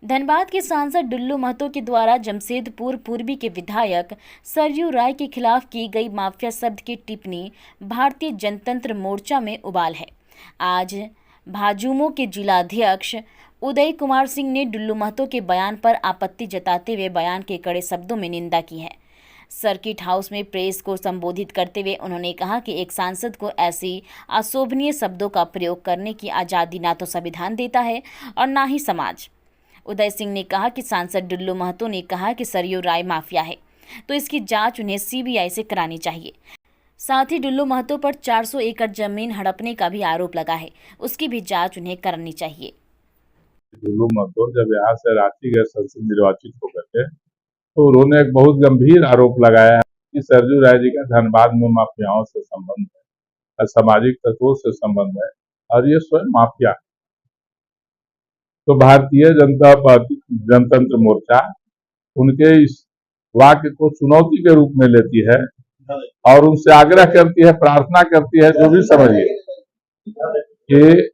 धनबाद के सांसद डुल्लू महतो के द्वारा जमशेदपुर पूर्वी के विधायक सरयू राय के खिलाफ की गई माफिया शब्द की टिप्पणी भारतीय जनतंत्र मोर्चा में उबाल है। आज भाजयुमो के जिलाध्यक्ष उदय कुमार सिंह ने डुल्लू महतो के बयान पर आपत्ति जताते हुए बयान के कड़े शब्दों में निंदा की है। सर्किट हाउस में प्रेस को संबोधित करते हुए उन्होंने कहा कि एक सांसद को ऐसी अशोभनीय शब्दों का प्रयोग करने की आज़ादी ना तो संविधान देता है और ना ही समाज। उदय सिंह ने कहा कि सांसद डुल्लू महतो ने कहा कि सरयू राय माफिया है तो इसकी जांच उन्हें सीबीआई से करानी चाहिए। साथ ही डुल्लू महतो पर 400 एकड़ जमीन हड़पने का भी आरोप लगा है, उसकी भी जांच उन्हें करनी चाहिए। डुल्लू महतो जब यहाँ से रांची गए संसद निर्वाचित होकर के तो उन्होंने एक बहुत गंभीर आरोप लगाया है कि सरयू राय जी का धनबाद में माफियाओं से संबंध है, असामाजिक तत्वों से संबंध है और ये स्वयं माफिया है। तो भारतीय जनता पार्टी जनतंत्र मोर्चा उनके इस वाक्य को चुनौती के रूप में लेती है और उनसे आग्रह करती है, प्रार्थना करती है, जो भी समझिए कि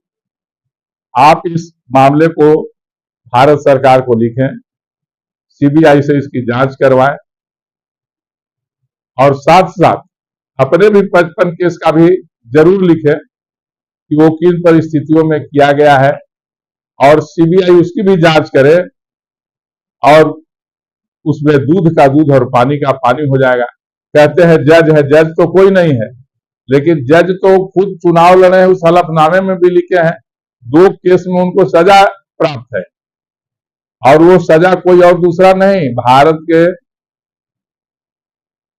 आप इस मामले को भारत सरकार को लिखें, सीबीआई से इसकी जांच करवाएं और साथ साथ अपने भी 55 केस का भी जरूर लिखें कि वो किन परिस्थितियों में किया गया है और सीबीआई उसकी भी जांच करे और उसमें दूध का दूध और पानी का पानी हो जाएगा। कहते हैं जज है, जज तो कोई नहीं है, लेकिन जज तो खुद चुनाव लड़े हैं, उस हलफनामे में भी लिखे हैं 2 केस में उनको सजा प्राप्त है और वो सजा कोई और दूसरा नहीं, भारत के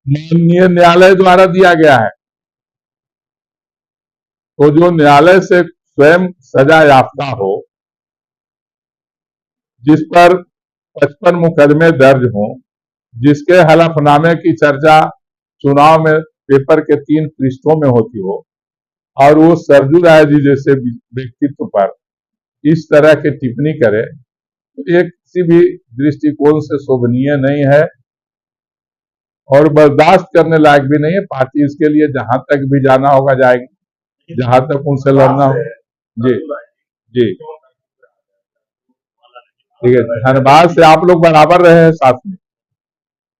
माननीय न्यायालय द्वारा दिया गया है। तो जो न्यायालय से स्वयं सजा याफ्ता हो, जिस पर 55 मुकदमे दर्ज हों, जिसके हलफनामे की चर्चा चुनाव में पेपर के 3 पृष्ठों में होती हो और वो सरयू राय जी जैसे व्यक्तित्व पर इस तरह की टिप्पणी करे तो एक किसी भी दृष्टिकोण से शोभनीय नहीं है और बर्दाश्त करने लायक भी नहीं है। पार्टी इसके लिए जहां तक भी जाना होगा जाएगी, जहां तक उनसे लड़ना हो। जी जी ठीक है, धनबाद से आप लोग बराबर रहे हैं साथ में।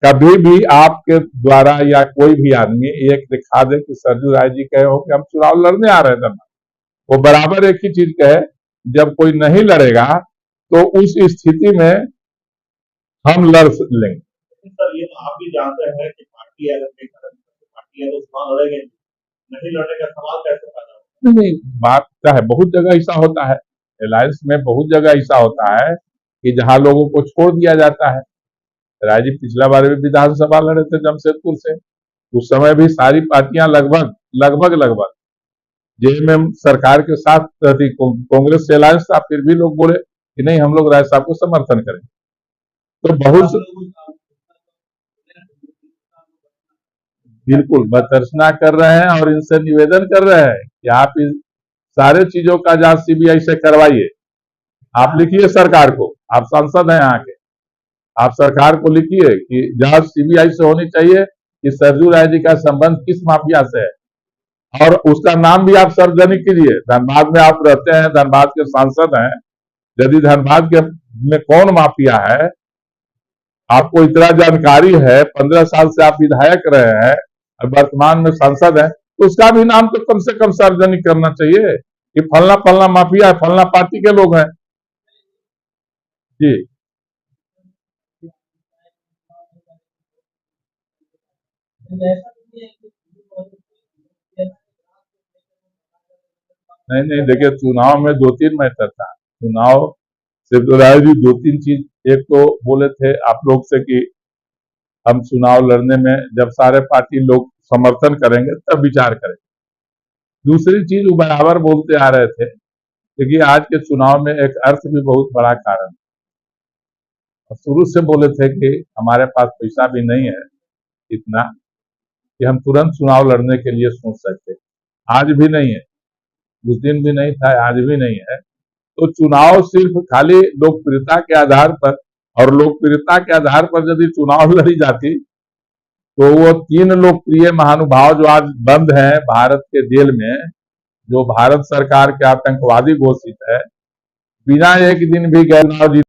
कभी भी आपके द्वारा या कोई भी आदमी एक दिखा दे कि सरयू राय जी कहे हो कि हम चुनाव लड़ने आ रहे हैं धनबाद, वो बराबर एक ही चीज कहे, जब कोई नहीं लड़ेगा तो उस स्थिति में हम लड़ लेंगे। सर ये तो आप भी जानते हैं कि पार्टी अगर पार्टी है तो चुनाव लड़ेंगे, नहीं लड़ने का सवाल कैसे पैदा होगा? नहीं, बात क्या है, बहुत जगह ऐसा होता है, अलायंस में बहुत जगह ऐसा होता है कि जहां लोगों को छोड़ दिया जाता है। राय जी पिछला बार भी विधानसभा लड़े थे जमशेदपुर से, उस समय भी सारी पार्टियां लगभग जेएमएम सरकार के साथ थी, कांग्रेस से अलायंस था, फिर भी लोग बोले कि नहीं हम लोग राय साहब को समर्थन करेंगे। तो बहुत बिल्कुल बतर्सना कर रहे हैं और इनसे निवेदन कर रहे हैं कि आप इस सारे चीजों का जांच सीबीआई से करवाइए। आप लिखिए सरकार को, आप सांसद हैं यहाँ के, आप सरकार को लिखिए कि जांच सीबीआई से होनी चाहिए कि सरयू राय जी का संबंध किस माफिया से है और उसका नाम भी आप सार्वजनिक कीजिए। धनबाद में आप रहते हैं, धनबाद के सांसद हैं, यदि धनबाद के में कौन माफिया है आपको इतना जानकारी है, 15 साल से आप विधायक रहे हैं और वर्तमान में सांसद हैं, तो उसका भी नाम तो कम से कम सार्वजनिक करना चाहिए कि फलना फलना माफिया है, फलना पार्टी के लोग हैं। जी नहीं, देखिए चुनाव में 2-3 मैटर था। चुनाव सिर्फ राय जी 2-3 चीज, एक तो बोले थे आप लोग से कि हम चुनाव लड़ने में जब सारे पार्टी लोग समर्थन करेंगे तब विचार करेंगे। दूसरी चीज वो बराबर बोलते आ रहे थे क्योंकि आज के चुनाव में एक अर्थ भी बहुत बड़ा कारण है। शुरू से बोले थे कि हमारे पास पैसा भी नहीं है इतना कि हम तुरंत चुनाव लड़ने के लिए सोच सकते, आज भी नहीं है, उस दिन भी नहीं था, आज भी नहीं है। तो चुनाव सिर्फ खाली लोकप्रियता के आधार पर, और लोकप्रियता के आधार पर यदि चुनाव लड़ी जाती तो वो 3 लोकप्रिय महानुभाव जो आज बंद हैं भारत के जेल में, जो भारत सरकार के आतंकवादी घोषित है, बिना एक दिन भी गैर चुनाव